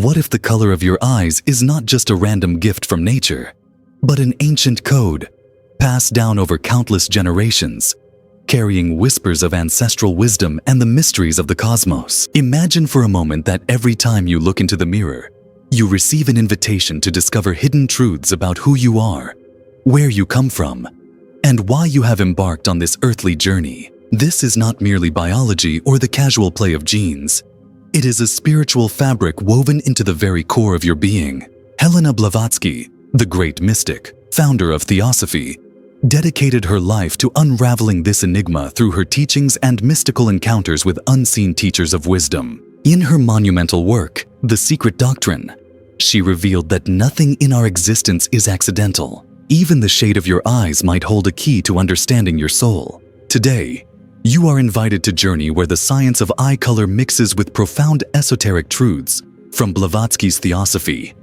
What if the color of your eyes is not just a random gift from nature, but an ancient code passed down over countless generations, carrying whispers of ancestral wisdom and the mysteries of the cosmos? Imagine for a moment that every time you look into the mirror, you receive an invitation to discover hidden truths about who you are, where you come from, and why you have embarked on this earthly journey. This is not merely biology or the casual play of genes. It is a spiritual fabric woven into the very core of your being. Helena Blavatsky, the great mystic, founder of Theosophy, dedicated her life to unraveling this enigma through her teachings and mystical encounters with unseen teachers of wisdom. In her monumental work, The Secret Doctrine, she revealed that nothing in our existence is accidental. Even the shade of your eyes might hold a key to understanding your soul. Today, you are invited to journey where the science of eye color mixes with profound esoteric truths from Blavatsky's Theosophy,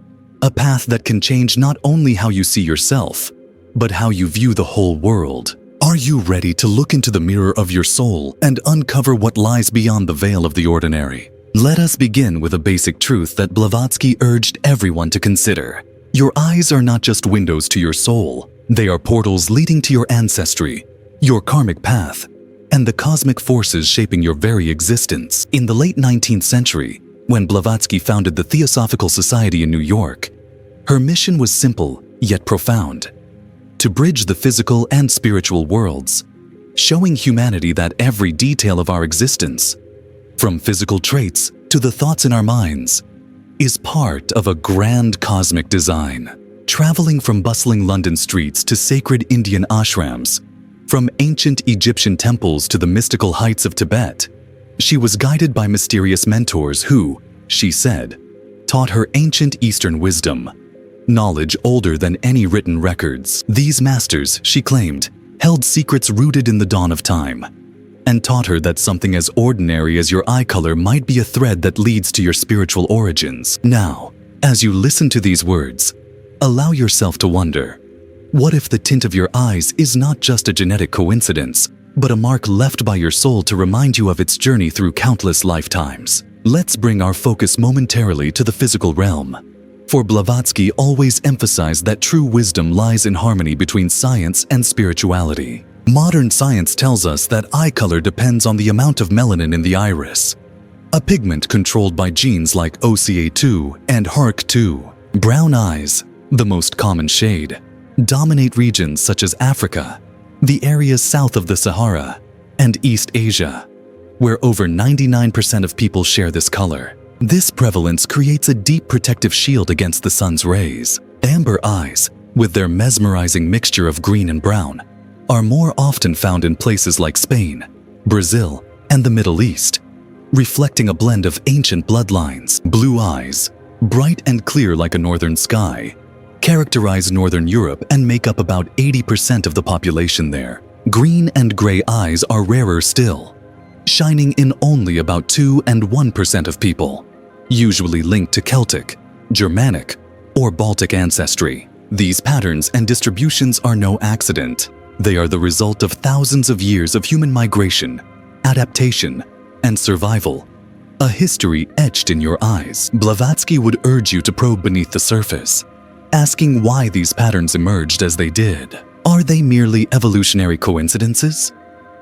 a path that can change not only how you see yourself, but how you view the whole world. Are you ready to look into the mirror of your soul and uncover what lies beyond the veil of the ordinary? Let us begin with a basic truth that Blavatsky urged everyone to consider. Your eyes are not just windows to your soul. They are portals leading to your ancestry, your karmic path, and the cosmic forces shaping your very existence. In the late 19th century, when Blavatsky founded the Theosophical Society in New York, her mission was simple yet profound: to bridge the physical and spiritual worlds, showing humanity that every detail of our existence, from physical traits to the thoughts in our minds, is part of a grand cosmic design. Traveling from bustling London streets to sacred Indian ashrams, from ancient Egyptian temples to the mystical heights of Tibet, she was guided by mysterious mentors who, she said, taught her ancient Eastern wisdom, knowledge older than any written records. These masters, she claimed, held secrets rooted in the dawn of time, and taught her that something as ordinary as your eye color might be a thread that leads to your spiritual origins. Now, as you listen to these words, allow yourself to wonder, what if the tint of your eyes is not just a genetic coincidence, but a mark left by your soul to remind you of its journey through countless lifetimes? Let's bring our focus momentarily to the physical realm. For Blavatsky always emphasized that true wisdom lies in harmony between science and spirituality. Modern science tells us that eye color depends on the amount of melanin in the iris, a pigment controlled by genes like OCA2 and HARC2. Brown eyes, the most common shade, dominate regions such as Africa, the areas south of the Sahara, and East Asia, where over 99% of people share this color. This prevalence creates a deep protective shield against the sun's rays. Amber eyes, with their mesmerizing mixture of green and brown, are more often found in places like Spain, Brazil, and the Middle East, reflecting a blend of ancient bloodlines. Blue eyes, bright and clear like a northern sky, characterize Northern Europe and make up about 80% of the population there. Green and gray eyes are rarer still, shining in only about 2 and 1% of people, usually linked to Celtic, Germanic, or Baltic ancestry. These patterns and distributions are no accident. They are the result of thousands of years of human migration, adaptation, and survival, a history etched in your eyes. Blavatsky would urge you to probe beneath the surface, asking why these patterns emerged as they did. Are they merely evolutionary coincidences?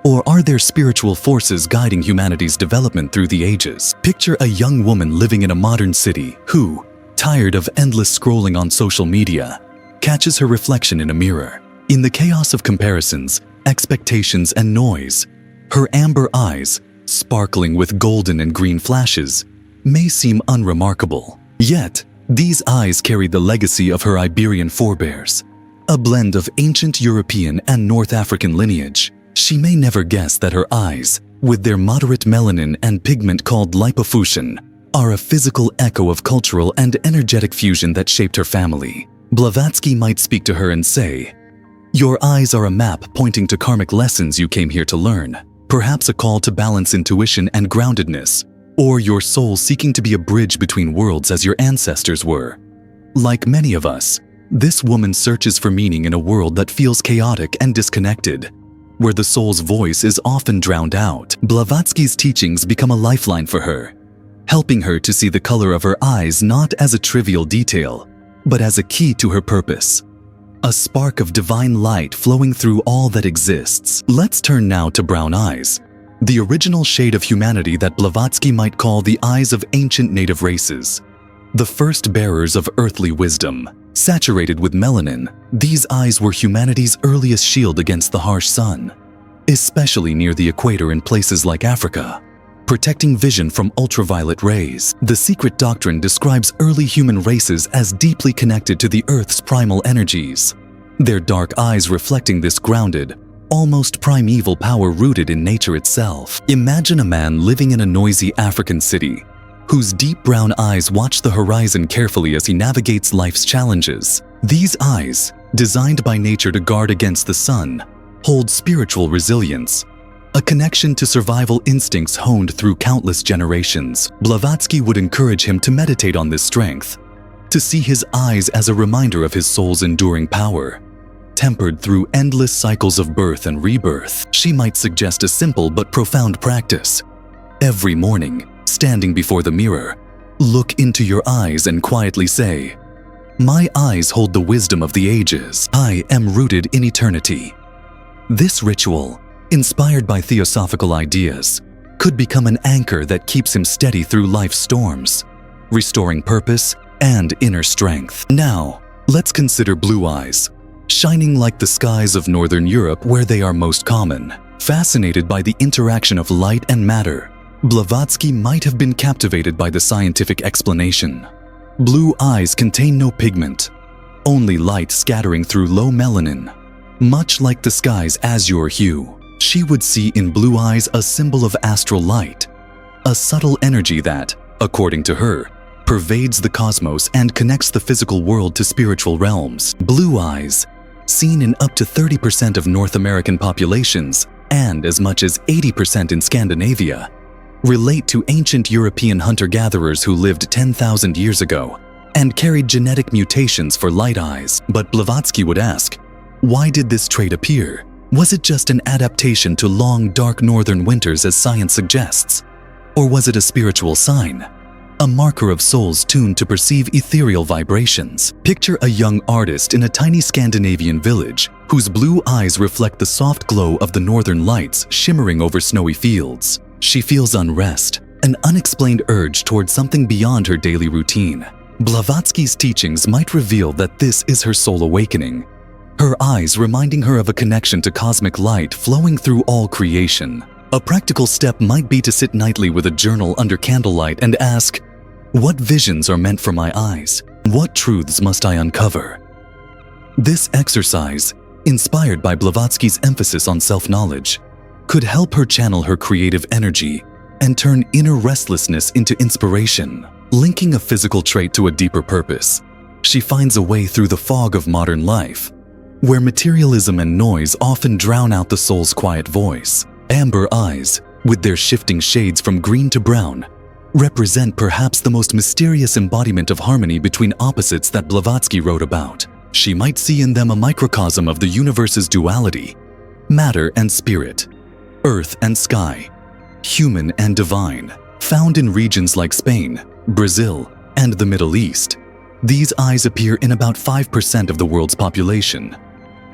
Or are there spiritual forces guiding humanity's development through the ages? Picture a young woman living in a modern city who, tired of endless scrolling on social media, catches her reflection in a mirror. In the chaos of comparisons, expectations, and noise, her amber eyes, sparkling with golden and green flashes, may seem unremarkable. Yet, these eyes carry the legacy of her Iberian forebears, a blend of ancient European and North African lineage. She may never guess that her eyes, with their moderate melanin and pigment called lipofuscin, are a physical echo of cultural and energetic fusion that shaped her family. Blavatsky might speak to her and say, "Your eyes are a map pointing to karmic lessons you came here to learn, perhaps a call to balance intuition and groundedness, or your soul seeking to be a bridge between worlds as your ancestors were." Like many of us, this woman searches for meaning in a world that feels chaotic and disconnected, where the soul's voice is often drowned out. Blavatsky's teachings become a lifeline for her, helping her to see the color of her eyes not as a trivial detail, but as a key to her purpose. A spark of divine light flowing through all that exists. Let's turn now to brown eyes, the original shade of humanity that Blavatsky might call the eyes of ancient native races. The first bearers of earthly wisdom, saturated with melanin, these eyes were humanity's earliest shield against the harsh sun, especially near the equator in places like Africa, protecting vision from ultraviolet rays. The secret doctrine describes early human races as deeply connected to the Earth's primal energies, their dark eyes reflecting this grounded, almost primeval power rooted in nature itself. Imagine a man living in a noisy African city, whose deep brown eyes watch the horizon carefully as he navigates life's challenges. These eyes, designed by nature to guard against the sun, hold spiritual resilience, a connection to survival instincts honed through countless generations. Blavatsky would encourage him to meditate on this strength, to see his eyes as a reminder of his soul's enduring power, tempered through endless cycles of birth and rebirth. She might suggest a simple but profound practice. Every morning, standing before the mirror, look into your eyes and quietly say, "My eyes hold the wisdom of the ages. I am rooted in eternity." This ritual, inspired by theosophical ideas, could become an anchor that keeps him steady through life's storms, restoring purpose and inner strength. Now, let's consider blue eyes, shining like the skies of Northern Europe where they are most common. Fascinated by the interaction of light and matter, Blavatsky might have been captivated by the scientific explanation. Blue eyes contain no pigment, only light scattering through low melanin. Much like the sky's azure hue, she would see in blue eyes a symbol of astral light, a subtle energy that, according to her, pervades the cosmos and connects the physical world to spiritual realms. Blue eyes, seen in up to 30% of North American populations and as much as 80% in Scandinavia, relate to ancient European hunter-gatherers who lived 10,000 years ago and carried genetic mutations for light eyes. But Blavatsky would ask, why did this trait appear? Was it just an adaptation to long, dark northern winters as science suggests? Or was it a spiritual sign? A marker of souls tuned to perceive ethereal vibrations? Picture a young artist in a tiny Scandinavian village whose blue eyes reflect the soft glow of the northern lights shimmering over snowy fields. She feels unrest, an unexplained urge towards something beyond her daily routine. Blavatsky's teachings might reveal that this is her soul awakening, her eyes reminding her of a connection to cosmic light flowing through all creation. A practical step might be to sit nightly with a journal under candlelight and ask, what visions are meant for my eyes? What truths must I uncover? This exercise, inspired by Blavatsky's emphasis on self-knowledge, could help her channel her creative energy and turn inner restlessness into inspiration. Linking a physical trait to a deeper purpose, she finds a way through the fog of modern life, where materialism and noise often drown out the soul's quiet voice. Amber eyes, with their shifting shades from green to brown, represent perhaps the most mysterious embodiment of harmony between opposites that Blavatsky wrote about. She might see in them a microcosm of the universe's duality, matter and spirit, earth and sky, human and divine. Found in regions like Spain, Brazil, and the Middle East, these eyes appear in about 5% of the world's population,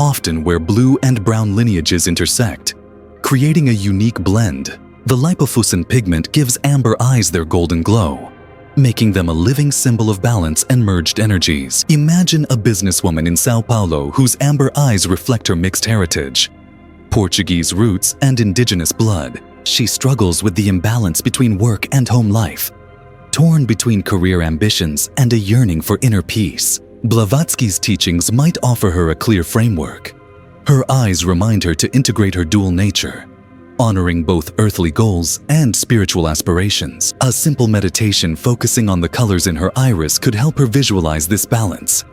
often where blue and brown lineages intersect, creating a unique blend. The lipofuscin pigment gives amber eyes their golden glow, making them a living symbol of balance and merged energies. Imagine a businesswoman in Sao Paulo whose amber eyes reflect her mixed heritage, Portuguese roots and indigenous blood. She struggles with the imbalance between work and home life, torn between career ambitions and a yearning for inner peace. Blavatsky's teachings might offer her a clear framework. Her eyes remind her to integrate her dual nature, honoring both earthly goals and spiritual aspirations. A simple meditation focusing on the colors in her iris could help her visualize this balance,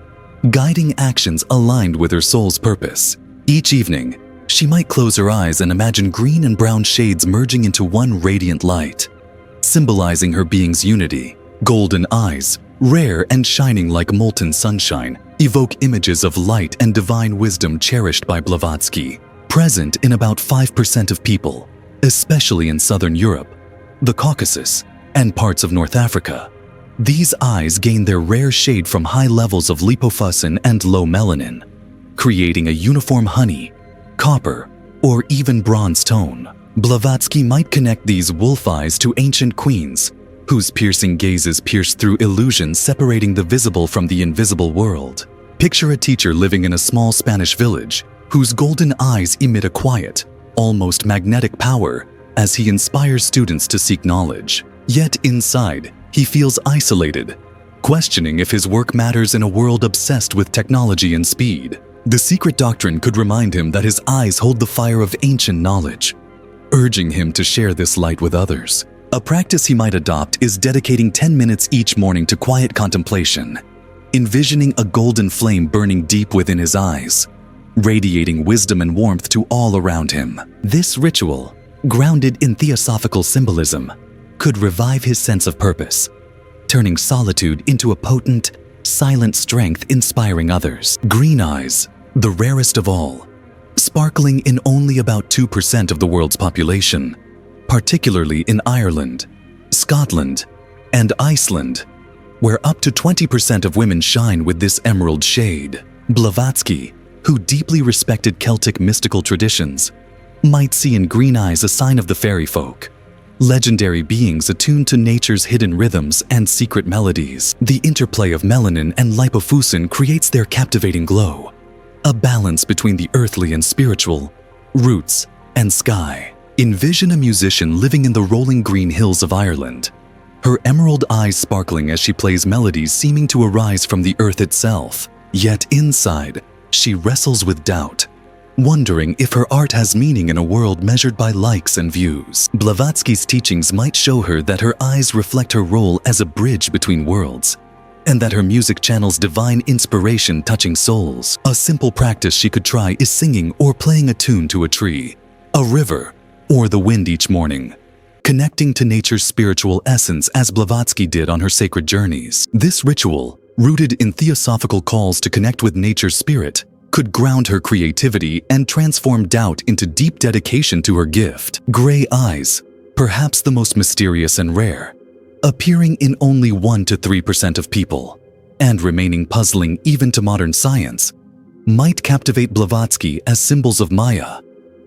guiding actions aligned with her soul's purpose. Each evening, she might close her eyes and imagine green and brown shades merging into one radiant light, symbolizing her being's unity. Golden eyes, rare and shining like molten sunshine, evoke images of light and divine wisdom cherished by Blavatsky. Present in about 5% of people, especially in Southern Europe, the Caucasus, and parts of North Africa. These eyes gain their rare shade from high levels of lipofuscin and low melanin, creating a uniform honey, copper, or even bronze tone. Blavatsky might connect these wolf eyes to ancient queens, whose piercing gazes pierce through illusions separating the visible from the invisible world. Picture a teacher living in a small Spanish village, whose golden eyes emit a quiet, almost magnetic power as he inspires students to seek knowledge. Yet inside, he feels isolated, questioning if his work matters in a world obsessed with technology and speed. The secret doctrine could remind him that his eyes hold the fire of ancient knowledge, urging him to share this light with others. A practice he might adopt is dedicating 10 minutes each morning to quiet contemplation, envisioning a golden flame burning deep within his eyes, radiating wisdom and warmth to all around him. This ritual, grounded in theosophical symbolism, could revive his sense of purpose, turning solitude into a potent, silent strength inspiring others. Green eyes, the rarest of all, sparkling in only about 2% of the world's population, particularly in Ireland, Scotland, and Iceland, where up to 20% of women shine with this emerald shade. Blavatsky, who deeply respected Celtic mystical traditions, might see in green eyes a sign of the fairy folk, legendary beings attuned to nature's hidden rhythms and secret melodies. The interplay of melanin and lipofuscin creates their captivating glow, a balance between the earthly and spiritual, roots and sky. Envision a musician living in the rolling green hills of Ireland, her emerald eyes sparkling as she plays melodies seeming to arise from the earth itself. Yet inside, she wrestles with doubt, wondering if her art has meaning in a world measured by likes and views. Blavatsky's teachings might show her that her eyes reflect her role as a bridge between worlds, and that her music channels divine inspiration touching souls. A simple practice she could try is singing or playing a tune to a tree, a river, or the wind each morning, connecting to nature's spiritual essence as Blavatsky did on her sacred journeys. This ritual, rooted in theosophical calls to connect with nature's spirit, could ground her creativity and transform doubt into deep dedication to her gift. Gray eyes, perhaps the most mysterious and rare, appearing in only 1 to 3% of people, and remaining puzzling even to modern science, might captivate Blavatsky as symbols of Maya,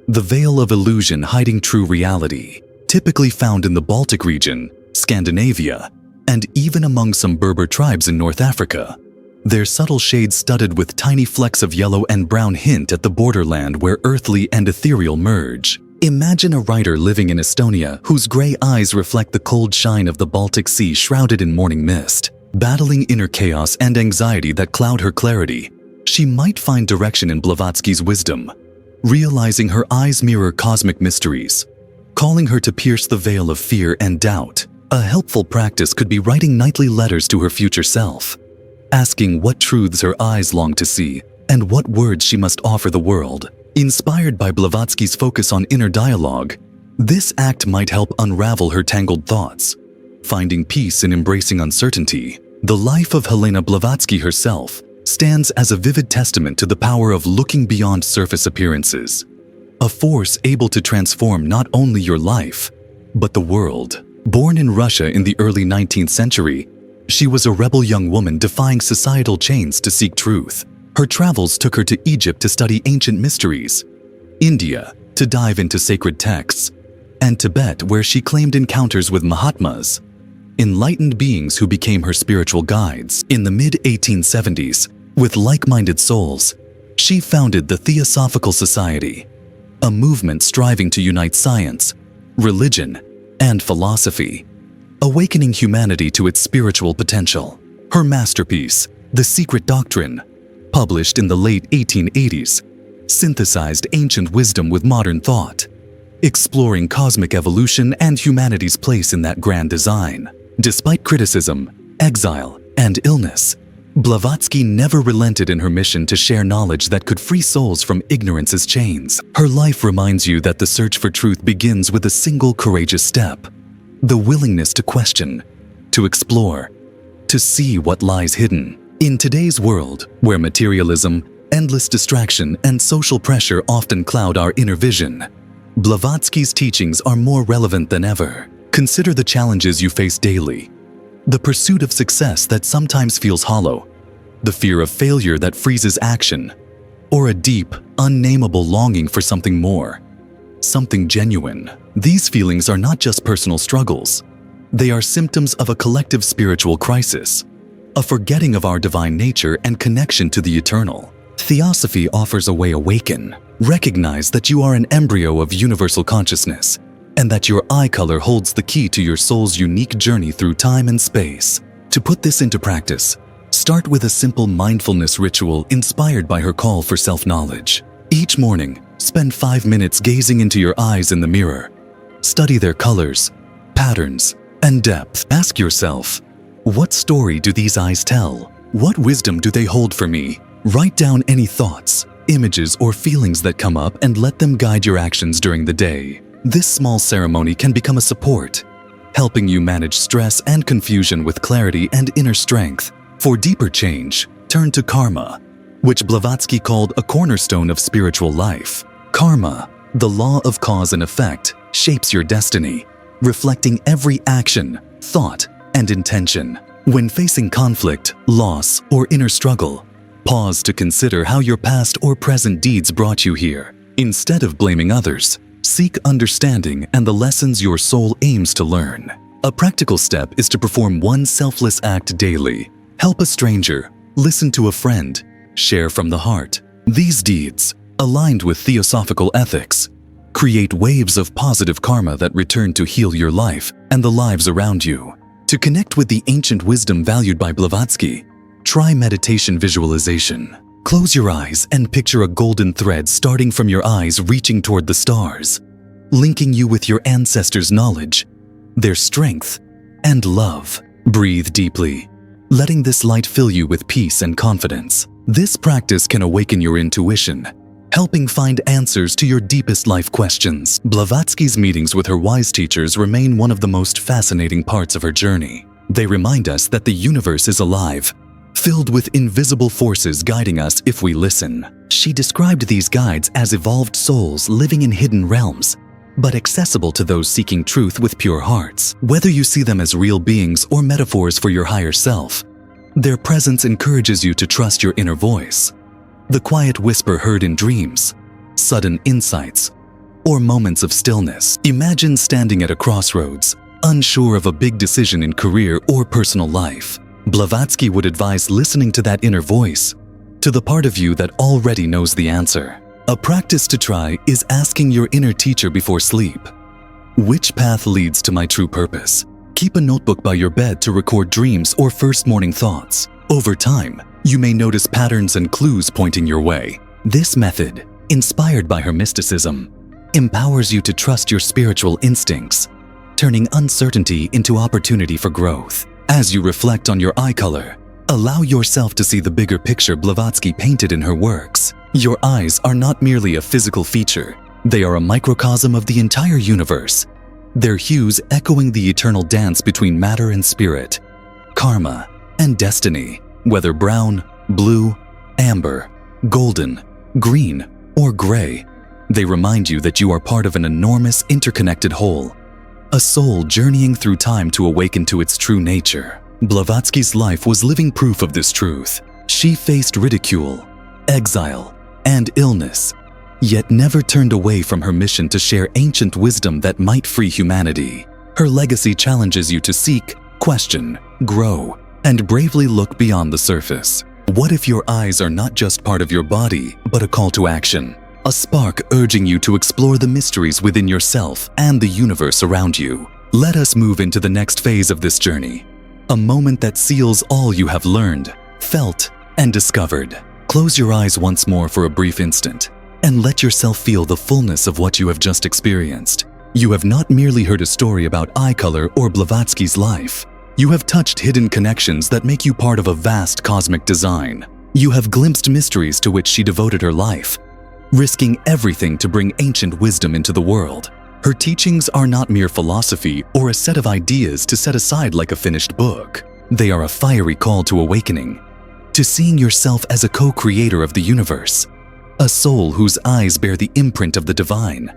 the veil of illusion hiding true reality. Typically found in the Baltic region, Scandinavia, and even among some Berber tribes in North Africa, their subtle shades studded with tiny flecks of yellow and brown hint at the borderland where earthly and ethereal merge. Imagine a writer living in Estonia whose gray eyes reflect the cold shine of the Baltic Sea shrouded in morning mist. Battling inner chaos and anxiety that cloud her clarity, she might find direction in Blavatsky's wisdom, realizing her eyes mirror cosmic mysteries, calling her to pierce the veil of fear and doubt. A helpful practice could be writing nightly letters to her future self, asking what truths her eyes long to see and what words she must offer the world. Inspired by Blavatsky's focus on inner dialogue, this act might help unravel her tangled thoughts, finding peace in embracing uncertainty. The life of Helena Blavatsky herself stands as a vivid testament to the power of looking beyond surface appearances, a force able to transform not only your life, but the world. Born in Russia in the early 19th century, she was a rebel young woman defying societal chains to seek truth. Her travels took her to Egypt to study ancient mysteries, India to dive into sacred texts, and Tibet, where she claimed encounters with Mahatmas, enlightened beings who became her spiritual guides. In the mid-1870s, with like-minded souls, she founded the Theosophical Society, a movement striving to unite science, religion, and philosophy, awakening humanity to its spiritual potential. Her masterpiece, The Secret Doctrine, published in the late 1880s, synthesized ancient wisdom with modern thought, exploring cosmic evolution and humanity's place in that grand design. Despite criticism, exile, and illness, Blavatsky never relented in her mission to share knowledge that could free souls from ignorance's chains. Her life reminds you that the search for truth begins with a single courageous step: the willingness to question, to explore, to see what lies hidden. In today's world, where materialism, endless distraction, and social pressure often cloud our inner vision, Blavatsky's teachings are more relevant than ever. Consider the challenges you face daily, the pursuit of success that sometimes feels hollow, the fear of failure that freezes action, or a deep, unnameable longing for something more, something genuine. These feelings are not just personal struggles. They are symptoms of a collective spiritual crisis, a forgetting of our divine nature and connection to the eternal. Theosophy offers a way awaken. Recognize that you are an embryo of universal consciousness, and that your eye color holds the key to your soul's unique journey through time and space. To put this into practice, start with a simple mindfulness ritual inspired by her call for self-knowledge. Each morning, spend 5 minutes gazing into your eyes in the mirror. Study their colors, patterns, and depth. Ask yourself, what story do these eyes tell? What wisdom do they hold for me? Write down any thoughts, images, or feelings that come up and let them guide your actions during the day. This small ceremony can become a support, helping you manage stress and confusion with clarity and inner strength. For deeper change, turn to karma, which Blavatsky called a cornerstone of spiritual life. Karma, the law of cause and effect, shapes your destiny, reflecting every action, thought, and intention. When facing conflict, loss, or inner struggle, pause to consider how your past or present deeds brought you here. Instead of blaming others, seek understanding and the lessons your soul aims to learn. A practical step is to perform one selfless act daily. Help a stranger, listen to a friend, share from the heart. These deeds, aligned with theosophical ethics, create waves of positive karma that return to heal your life and the lives around you. To connect with the ancient wisdom valued by Blavatsky, try meditation visualization. Close your eyes and picture a golden thread starting from your eyes reaching toward the stars, linking you with your ancestors' knowledge, their strength, and love. Breathe deeply, letting this light fill you with peace and confidence. This practice can awaken your intuition, helping find answers to your deepest life questions. Blavatsky's meetings with her wise teachers remain one of the most fascinating parts of her journey. They remind us that the universe is alive, filled with invisible forces guiding us if we listen. She described these guides as evolved souls living in hidden realms, but accessible to those seeking truth with pure hearts. Whether you see them as real beings or metaphors for your higher self, their presence encourages you to trust your inner voice. The quiet whisper heard in dreams, sudden insights, or moments of stillness. Imagine standing at a crossroads, unsure of a big decision in career or personal life. Blavatsky would advise listening to that inner voice, to the part of you that already knows the answer. A practice to try is asking your inner teacher before sleep, which path leads to my true purpose? Keep a notebook by your bed to record dreams or first morning thoughts. Over time, you may notice patterns and clues pointing your way. This method, inspired by her mysticism, empowers you to trust your spiritual instincts, turning uncertainty into opportunity for growth. As you reflect on your eye color, allow yourself to see the bigger picture Blavatsky painted in her works. Your eyes are not merely a physical feature. They are a microcosm of the entire universe, their hues echoing the eternal dance between matter and spirit, karma and destiny. Whether brown, blue, amber, golden, green, or gray, they remind you that you are part of an enormous interconnected whole, a soul journeying through time to awaken to its true nature. Blavatsky's life was living proof of this truth. She faced ridicule, exile, and illness, yet never turned away from her mission to share ancient wisdom that might free humanity. Her legacy challenges you to seek, question, grow, and bravely look beyond the surface. What if your eyes are not just part of your body, but a call to action? A spark urging you to explore the mysteries within yourself and the universe around you. Let us move into the next phase of this journey, a moment that seals all you have learned, felt, and discovered. Close your eyes once more for a brief instant, and let yourself feel the fullness of what you have just experienced. You have not merely heard a story about eye color or Blavatsky's life. You have touched hidden connections that make you part of a vast cosmic design. You have glimpsed mysteries to which she devoted her life, risking everything to bring ancient wisdom into the world. Her teachings are not mere philosophy or a set of ideas to set aside like a finished book. They are a fiery call to awakening, to seeing yourself as a co-creator of the universe, a soul whose eyes bear the imprint of the divine,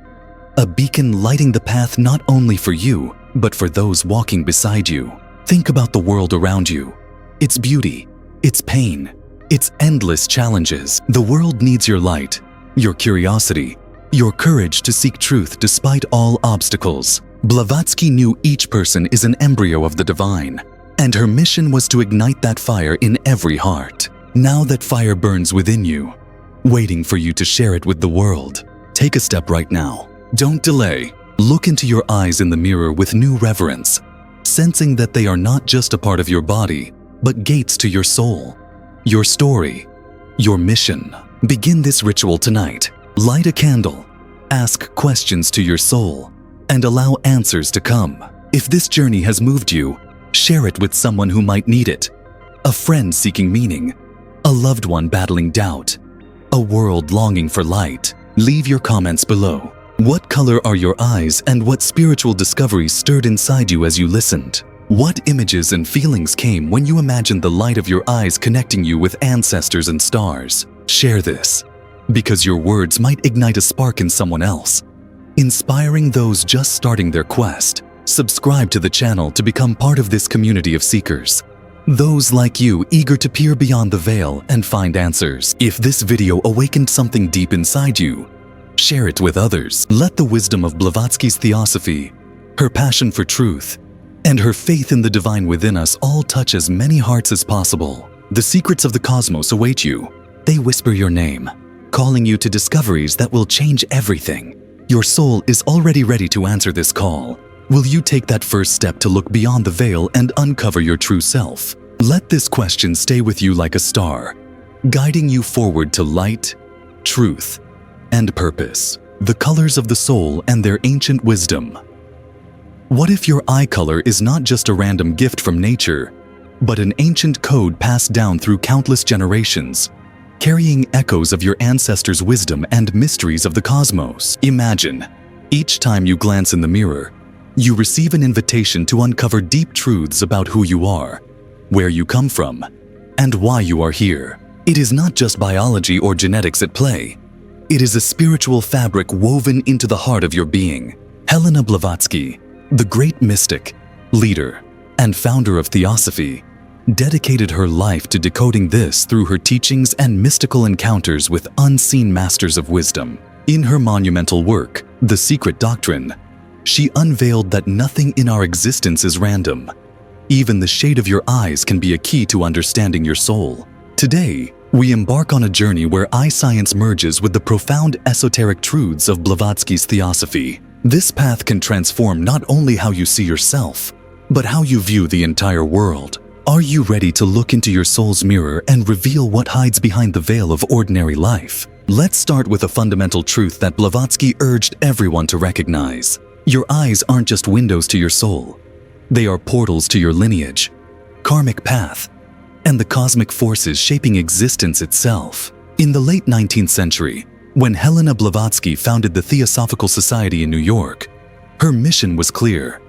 a beacon lighting the path not only for you, but for those walking beside you. Think about the world around you, its beauty, its pain, its endless challenges. The world needs your light, your curiosity, your courage to seek truth despite all obstacles. Blavatsky knew each person is an embryo of the divine, and her mission was to ignite that fire in every heart. Now that fire burns within you, waiting for you to share it with the world. Take a step right now. Don't delay. Look into your eyes in the mirror with new reverence, sensing that they are not just a part of your body, but gates to your soul, your story, your mission. Begin this ritual tonight. Light a candle, ask questions to your soul, and allow answers to come. If this journey has moved you, share it with someone who might need it. A friend seeking meaning, a loved one battling doubt, a world longing for light. Leave your comments below. What color are your eyes, and what spiritual discoveries stirred inside you as you listened? What images and feelings came when you imagined the light of your eyes connecting you with ancestors and stars? Share this, because your words might ignite a spark in someone else, inspiring those just starting their quest. Subscribe to the channel to become part of this community of seekers, those like you eager to peer beyond the veil and find answers. If this video awakened something deep inside you, share it with others. Let the wisdom of Blavatsky's theosophy, her passion for truth, and her faith in the divine within us all touch as many hearts as possible. The secrets of the cosmos await you. They whisper your name, calling you to discoveries that will change everything. Your soul is already ready to answer this call. Will you take that first step to look beyond the veil and uncover your true self? Let this question stay with you like a star, guiding you forward to light, truth, and purpose. The colors of the soul and their ancient wisdom. What if your eye color is not just a random gift from nature, but an ancient code passed down through countless generations, carrying echoes of your ancestors' wisdom and mysteries of the cosmos? Imagine, each time you glance in the mirror, you receive an invitation to uncover deep truths about who you are, where you come from, and why you are here. It is not just biology or genetics at play. It is a spiritual fabric woven into the heart of your being. Helena Blavatsky, the great mystic, leader, and founder of theosophy, dedicated her life to decoding this through her teachings and mystical encounters with unseen masters of wisdom. In her monumental work, The Secret Doctrine, she unveiled that nothing in our existence is random. Even the shade of your eyes can be a key to understanding your soul. Today, we embark on a journey where eye science merges with the profound esoteric truths of Blavatsky's theosophy. This path can transform not only how you see yourself, but how you view the entire world. Are you ready to look into your soul's mirror and reveal what hides behind the veil of ordinary life? Let's start with a fundamental truth that Blavatsky urged everyone to recognize. Your eyes aren't just windows to your soul. They are portals to your lineage, karmic path, and the cosmic forces shaping existence itself. In the late 19th century, when Helena Blavatsky founded the Theosophical Society in New York, her mission was clear: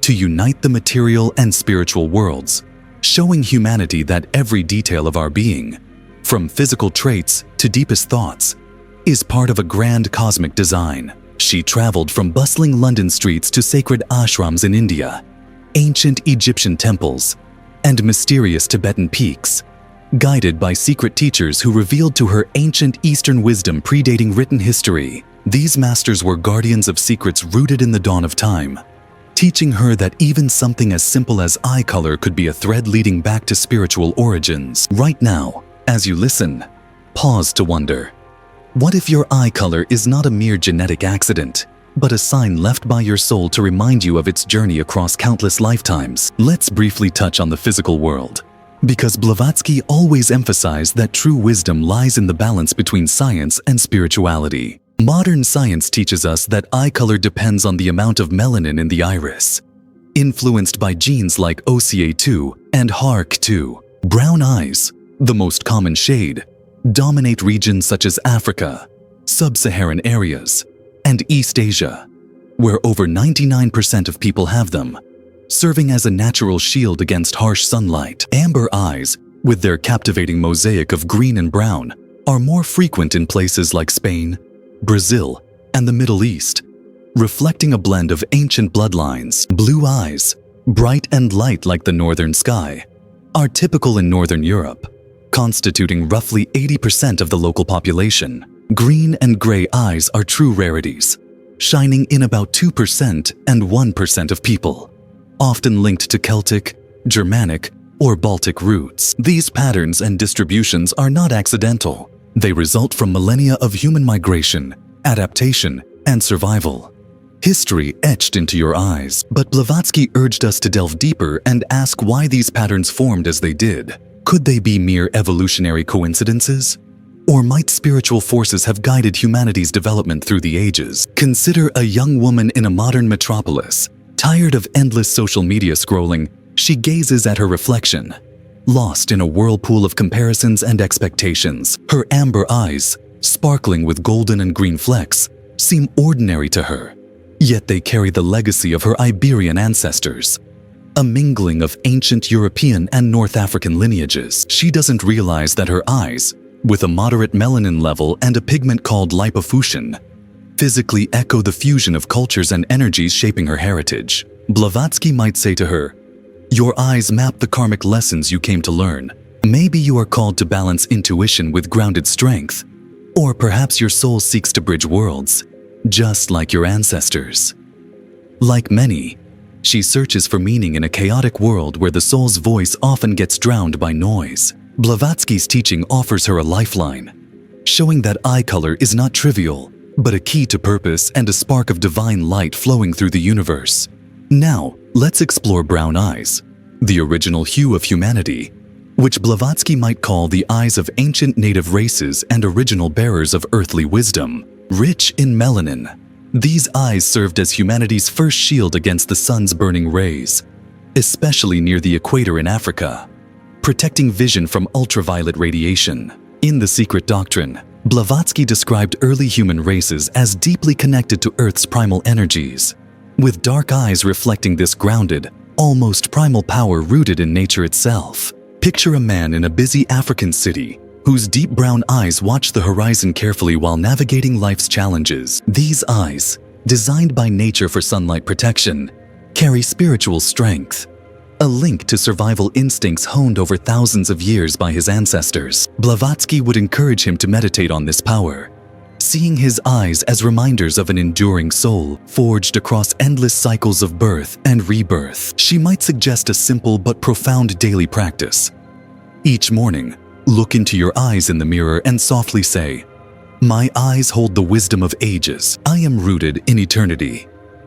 to unite the material and spiritual worlds, showing humanity that every detail of our being, from physical traits to deepest thoughts, is part of a grand cosmic design. She traveled from bustling London streets to sacred ashrams in India, ancient Egyptian temples, and mysterious Tibetan peaks, guided by secret teachers who revealed to her ancient Eastern wisdom predating written history. These masters were guardians of secrets rooted in the dawn of time, teaching her that even something as simple as eye color could be a thread leading back to spiritual origins. Right now, as you listen, pause to wonder. What if your eye color is not a mere genetic accident, but a sign left by your soul to remind you of its journey across countless lifetimes? Let's briefly touch on the physical world, because Blavatsky always emphasized that true wisdom lies in the balance between science and spirituality. Modern science teaches us that eye color depends on the amount of melanin in the iris, influenced by genes like OCA2 and HARC2. Brown eyes, the most common shade, dominate regions such as Africa, sub-Saharan areas, and East Asia, where over 99% of people have them, serving as a natural shield against harsh sunlight. Amber eyes, with their captivating mosaic of green and brown, are more frequent in places like Spain, Brazil, and the Middle East, reflecting a blend of ancient bloodlines. Blue eyes, bright and light like the northern sky, are typical in Northern Europe, constituting roughly 80% of the local population. Green and gray eyes are true rarities, shining in about 2% and 1% of people, often linked to Celtic, Germanic, or Baltic roots. These patterns and distributions are not accidental. They result from millennia of human migration, adaptation, and survival. History etched into your eyes, but Blavatsky urged us to delve deeper and ask why these patterns formed as they did. Could they be mere evolutionary coincidences? Or might spiritual forces have guided humanity's development through the ages? Consider a young woman in a modern metropolis. Tired of endless social media scrolling, she gazes at her reflection. Lost in a whirlpool of comparisons and expectations, her amber eyes, sparkling with golden and green flecks, seem ordinary to her. Yet they carry the legacy of her Iberian ancestors, a mingling of ancient European and North African lineages. She doesn't realize that her eyes, with a moderate melanin level and a pigment called lipofuscin, physically echo the fusion of cultures and energies shaping her heritage. Blavatsky might say to her, "Your eyes map the karmic lessons you came to learn. Maybe you are called to balance intuition with grounded strength, or perhaps your soul seeks to bridge worlds, just like your ancestors." Like many, she searches for meaning in a chaotic world where the soul's voice often gets drowned by noise. Blavatsky's teaching offers her a lifeline, showing that eye color is not trivial, but a key to purpose and a spark of divine light flowing through the universe. Now, let's explore brown eyes, the original hue of humanity, which Blavatsky might call the eyes of ancient native races and original bearers of earthly wisdom. Rich in melanin, these eyes served as humanity's first shield against the sun's burning rays, especially near the equator in Africa, protecting vision from ultraviolet radiation. In The Secret Doctrine, Blavatsky described early human races as deeply connected to Earth's primal energies, with dark eyes reflecting this grounded, almost primal power rooted in nature itself. Picture a man in a busy African city whose deep brown eyes watch the horizon carefully while navigating life's challenges. These eyes, designed by nature for sunlight protection, carry spiritual strength, a link to survival instincts honed over thousands of years by his ancestors. Blavatsky would encourage him to meditate on this power, seeing his eyes as reminders of an enduring soul forged across endless cycles of birth and rebirth. She might suggest a simple but profound daily practice. Each morning, look into your eyes in the mirror and softly say, "My eyes hold the wisdom of ages. I am rooted in eternity."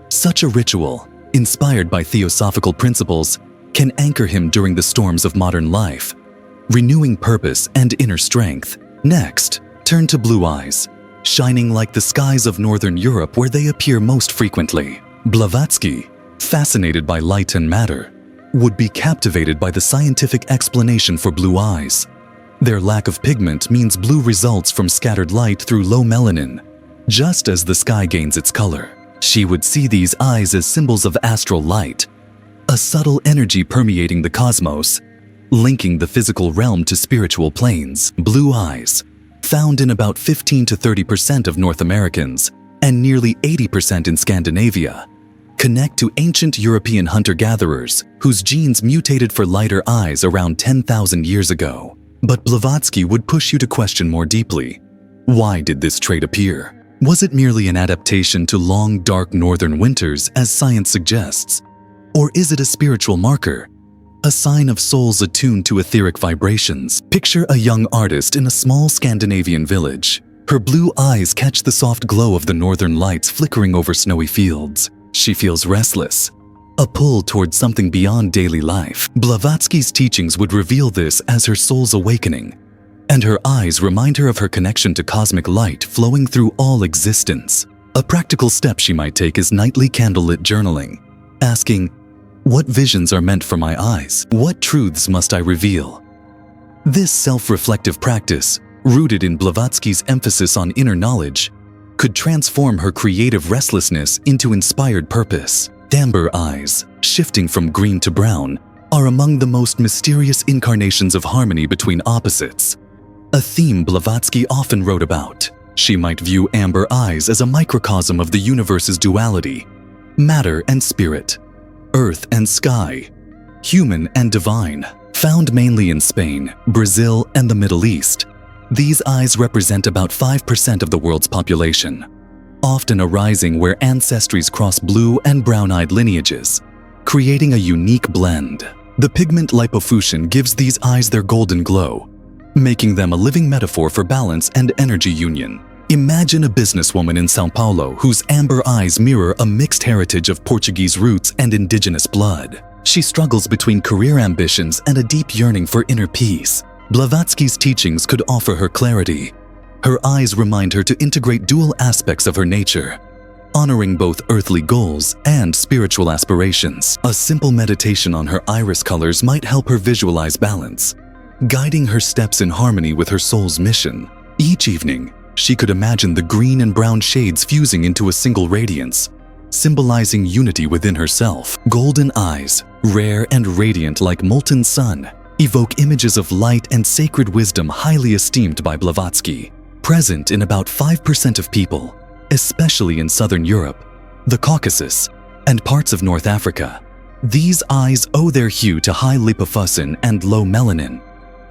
Such a ritual, inspired by theosophical principles, can anchor him during the storms of modern life, renewing purpose and inner strength. Next, turn to blue eyes, shining like the skies of Northern Europe where they appear most frequently. Blavatsky, fascinated by light and matter, would be captivated by the scientific explanation for blue eyes. Their lack of pigment means blue results from scattered light through low melanin, just as the sky gains its color. She would see these eyes as symbols of astral light, a subtle energy permeating the cosmos, linking the physical realm to spiritual planes. Blue eyes, found in about 15 to 30% of North Americans and nearly 80% in Scandinavia, connect to ancient European hunter-gatherers whose genes mutated for lighter eyes around 10,000 years ago. But Blavatsky would push you to question more deeply. Why did this trait appear? Was it merely an adaptation to long, dark northern winters, as science suggests? Or is it a spiritual marker, a sign of souls attuned to etheric vibrations? Picture a young artist in a small Scandinavian village. Her blue eyes catch the soft glow of the northern lights flickering over snowy fields. She feels restless, a pull towards something beyond daily life. Blavatsky's teachings would reveal this as her soul's awakening, and her eyes remind her of her connection to cosmic light flowing through all existence. A practical step she might take is nightly candlelit journaling, asking, "What visions are meant for my eyes? What truths must I reveal?" This self-reflective practice, rooted in Blavatsky's emphasis on inner knowledge, could transform her creative restlessness into inspired purpose. Amber eyes, shifting from green to brown, are among the most mysterious incarnations of harmony between opposites, a theme Blavatsky often wrote about. She might view amber eyes as a microcosm of the universe's duality: matter and spirit, earth and sky, human and divine. Found mainly in Spain, Brazil, and the Middle East, these eyes represent about 5% of the world's population, often arising where ancestries cross blue and brown-eyed lineages, creating a unique blend. The pigment lipofuscin gives these eyes their golden glow, making them a living metaphor for balance and energy union. Imagine a businesswoman in São Paulo whose amber eyes mirror a mixed heritage of Portuguese roots and indigenous blood. She struggles between career ambitions and a deep yearning for inner peace. Blavatsky's teachings could offer her clarity. Her eyes remind her to integrate dual aspects of her nature, honoring both earthly goals and spiritual aspirations. A simple meditation on her iris colors might help her visualize balance, guiding her steps in harmony with her soul's mission. Each evening, she could imagine the green and brown shades fusing into a single radiance, symbolizing unity within herself. Golden eyes, rare and radiant like molten sun, evoke images of light and sacred wisdom highly esteemed by Blavatsky. Present in about 5% of people, especially in Southern Europe, the Caucasus, and parts of North Africa. These eyes owe their hue to high lipofuscin and low melanin,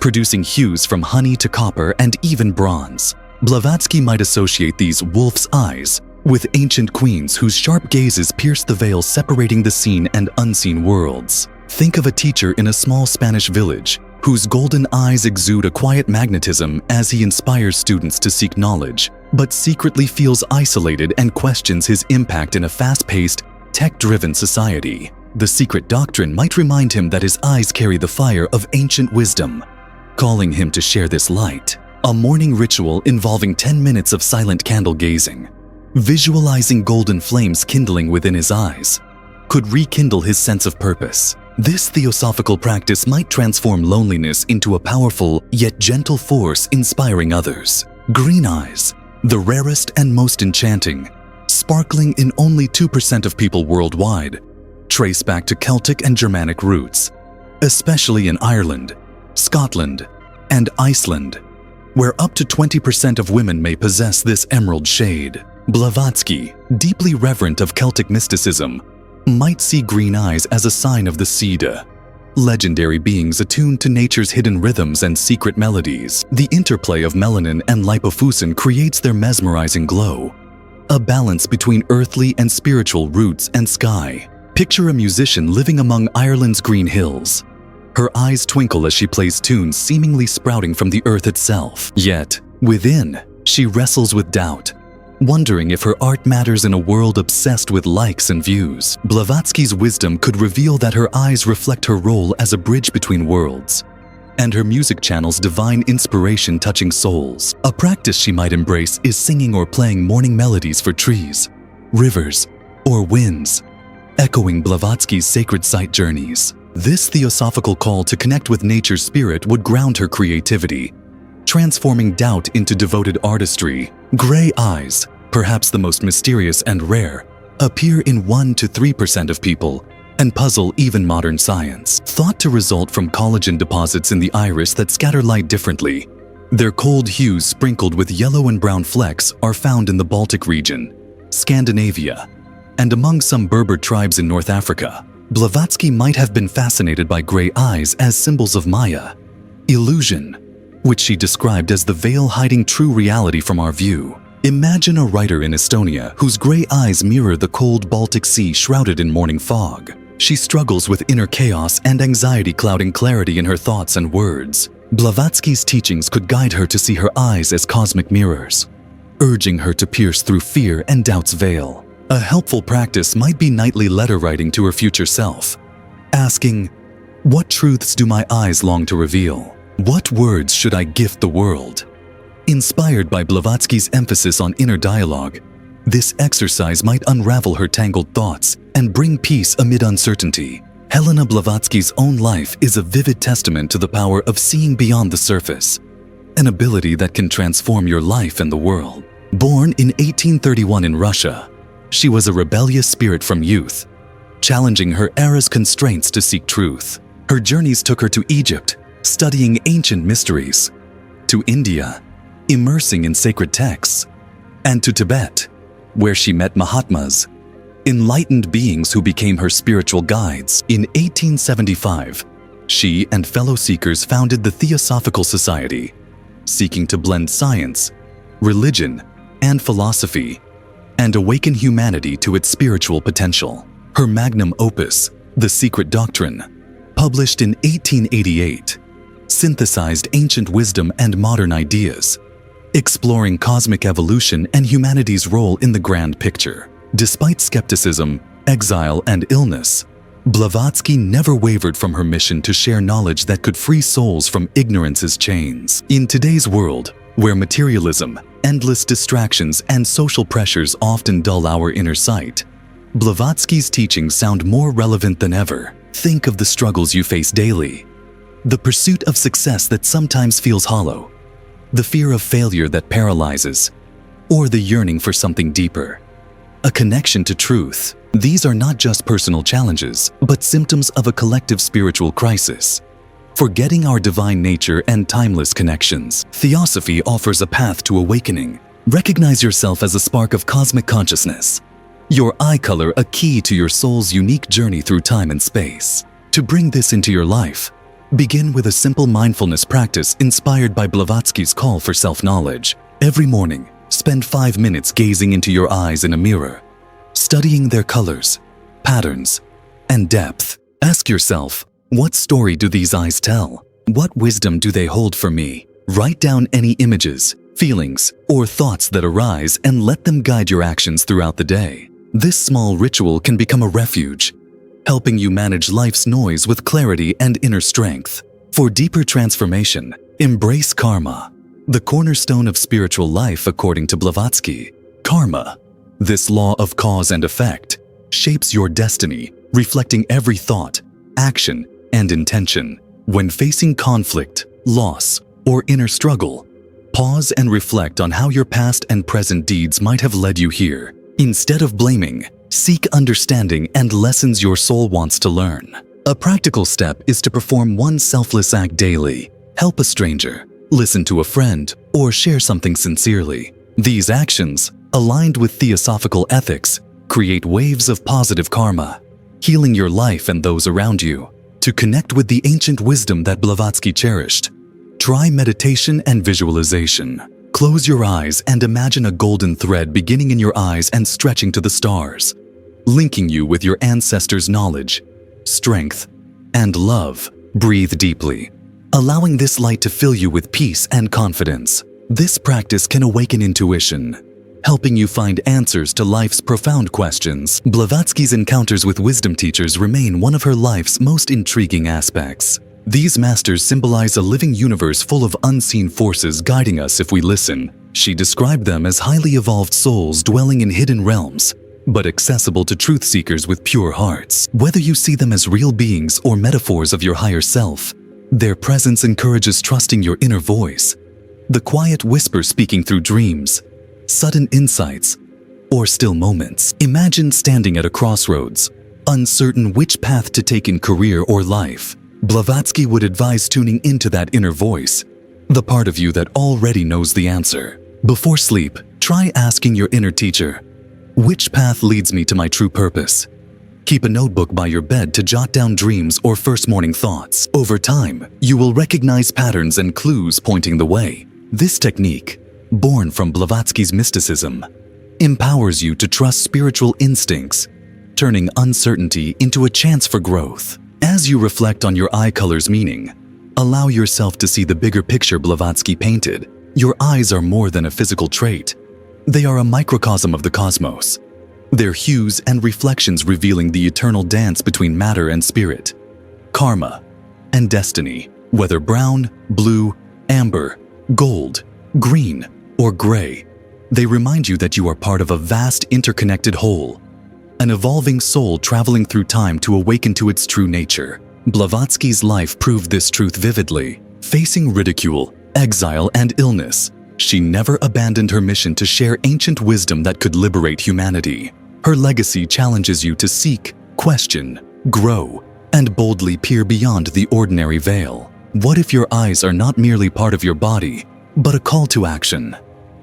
producing hues from honey to copper and even bronze. Blavatsky might associate these wolf's eyes with ancient queens whose sharp gazes pierce the veil separating the seen and unseen worlds. Think of a teacher in a small Spanish village whose golden eyes exude a quiet magnetism as he inspires students to seek knowledge, but secretly feels isolated and questions his impact in a fast-paced, tech-driven society. The secret doctrine might remind him that his eyes carry the fire of ancient wisdom, calling him to share this light. A morning ritual involving 10 minutes of silent candle gazing, visualizing golden flames kindling within his eyes, could rekindle his sense of purpose. This theosophical practice might transform loneliness into a powerful yet gentle force inspiring others. Green eyes, the rarest and most enchanting, sparkling in only 2% of people worldwide, trace back to Celtic and Germanic roots, especially in Ireland, Scotland, and Iceland, where up to 20% of women may possess this emerald shade. Blavatsky, deeply reverent of Celtic mysticism, might see green eyes as a sign of the Sida, legendary beings attuned to nature's hidden rhythms and secret melodies. The interplay of melanin and lipofuscin creates their mesmerizing glow, a balance between earthly and spiritual roots and sky. Picture a musician living among Ireland's green hills. Her eyes twinkle as she plays tunes seemingly sprouting from the earth itself. Yet, within, she wrestles with doubt, wondering if her art matters in a world obsessed with likes and views. Blavatsky's wisdom could reveal that her eyes reflect her role as a bridge between worlds, and her music channels divine inspiration touching souls. A practice she might embrace is singing or playing morning melodies for trees, rivers, or winds, echoing Blavatsky's sacred site journeys. This theosophical call to connect with nature's spirit would ground her creativity, transforming doubt into devoted artistry. Gray eyes, perhaps the most mysterious and rare, appear in 1 to 3% of people and puzzle even modern science. Thought to result from collagen deposits in the iris that scatter light differently, their cold hues sprinkled with yellow and brown flecks are found in the Baltic region, Scandinavia, and among some Berber tribes in North Africa. Blavatsky might have been fascinated by gray eyes as symbols of Maya, illusion, which she described as the veil hiding true reality from our view. Imagine a writer in Estonia whose gray eyes mirror the cold Baltic Sea shrouded in morning fog. She struggles with inner chaos and anxiety clouding clarity in her thoughts and words. Blavatsky's teachings could guide her to see her eyes as cosmic mirrors, urging her to pierce through fear and doubt's veil. A helpful practice might be nightly letter writing to her future self, asking, "What truths do my eyes long to reveal? What words should I gift the world?" Inspired by Blavatsky's emphasis on inner dialogue, this exercise might unravel her tangled thoughts and bring peace amid uncertainty. Helena Blavatsky's own life is a vivid testament to the power of seeing beyond the surface, an ability that can transform your life and the world. Born in 1831 in Russia, she was a rebellious spirit from youth, challenging her era's constraints to seek truth. Her journeys took her to Egypt, studying ancient mysteries, to India, immersing in sacred texts, and to Tibet, where she met Mahatmas, enlightened beings who became her spiritual guides. In 1875, she and fellow seekers founded the Theosophical Society, seeking to blend science, religion, and philosophy, and awaken humanity to its spiritual potential. Her magnum opus, The Secret Doctrine, published in 1888, synthesized ancient wisdom and modern ideas, exploring cosmic evolution and humanity's role in the grand picture. Despite skepticism, exile, and illness, Blavatsky never wavered from her mission to share knowledge that could free souls from ignorance's chains. In today's world, where materialism, endless distractions, and social pressures often dull our inner sight, Blavatsky's teachings sound more relevant than ever. Think of the struggles you face daily, the pursuit of success that sometimes feels hollow, the fear of failure that paralyzes, or the yearning for something deeper, a connection to truth. These are not just personal challenges, but symptoms of a collective spiritual crisis. Forgetting our divine nature and timeless connections, Theosophy offers a path to awakening. Recognize yourself as a spark of cosmic consciousness, your eye color a key to your soul's unique journey through time and space. To bring this into your life, begin with a simple mindfulness practice inspired by Blavatsky's call for self-knowledge. Every morning, spend 5 minutes gazing into your eyes in a mirror, studying their colors, patterns, and depth. Ask yourself, what story do these eyes tell? What wisdom do they hold for me? Write down any images, feelings, or thoughts that arise and let them guide your actions throughout the day. This small ritual can become a refuge, helping you manage life's noise with clarity and inner strength. For deeper transformation, embrace karma, the cornerstone of spiritual life according to Blavatsky. Karma, this law of cause and effect, shapes your destiny, reflecting every thought, action, and intention. When facing conflict, loss, or inner struggle, pause and reflect on how your past and present deeds might have led you here. Instead of blaming, seek understanding and lessons your soul wants to learn. A practical step is to perform one selfless act daily. Help a stranger, listen to a friend, or share something sincerely. These actions, aligned with theosophical ethics, create waves of positive karma, healing your life and those around you. To connect with the ancient wisdom that Blavatsky cherished, try meditation and visualization. Close your eyes and imagine a golden thread beginning in your eyes and stretching to the stars, linking you with your ancestors' knowledge, strength, and love. Breathe deeply, allowing this light to fill you with peace and confidence. This practice can awaken intuition, helping you find answers to life's profound questions. Blavatsky's encounters with wisdom teachers remain one of her life's most intriguing aspects. These masters symbolize a living universe full of unseen forces guiding us if we listen. She described them as highly evolved souls dwelling in hidden realms, but accessible to truth seekers with pure hearts. Whether you see them as real beings or metaphors of your higher self, their presence encourages trusting your inner voice, the quiet whisper speaking through dreams, sudden insights, or still moments. Imagine standing at a crossroads, uncertain which path to take in career or life. Blavatsky would advise tuning into that inner voice, the part of you that already knows the answer. Before sleep, try asking your inner teacher, which path leads me to my true purpose? Keep a notebook by your bed to jot down dreams or first morning thoughts. Over time, you will recognize patterns and clues pointing the way. This technique, born from Blavatsky's mysticism, empowers you to trust spiritual instincts, turning uncertainty into a chance for growth. As you reflect on your eye color's meaning, allow yourself to see the bigger picture Blavatsky painted. Your eyes are more than a physical trait. They are a microcosm of the cosmos, their hues and reflections revealing the eternal dance between matter and spirit, karma, and destiny. Whether brown, blue, amber, gold, green, or gray, they remind you that you are part of a vast interconnected whole, an evolving soul traveling through time to awaken to its true nature. Blavatsky's life proved this truth vividly. Facing ridicule, exile, and illness, she never abandoned her mission to share ancient wisdom that could liberate humanity. Her legacy challenges you to seek, question, grow, and boldly peer beyond the ordinary veil. What if your eyes are not merely part of your body, but a call to action?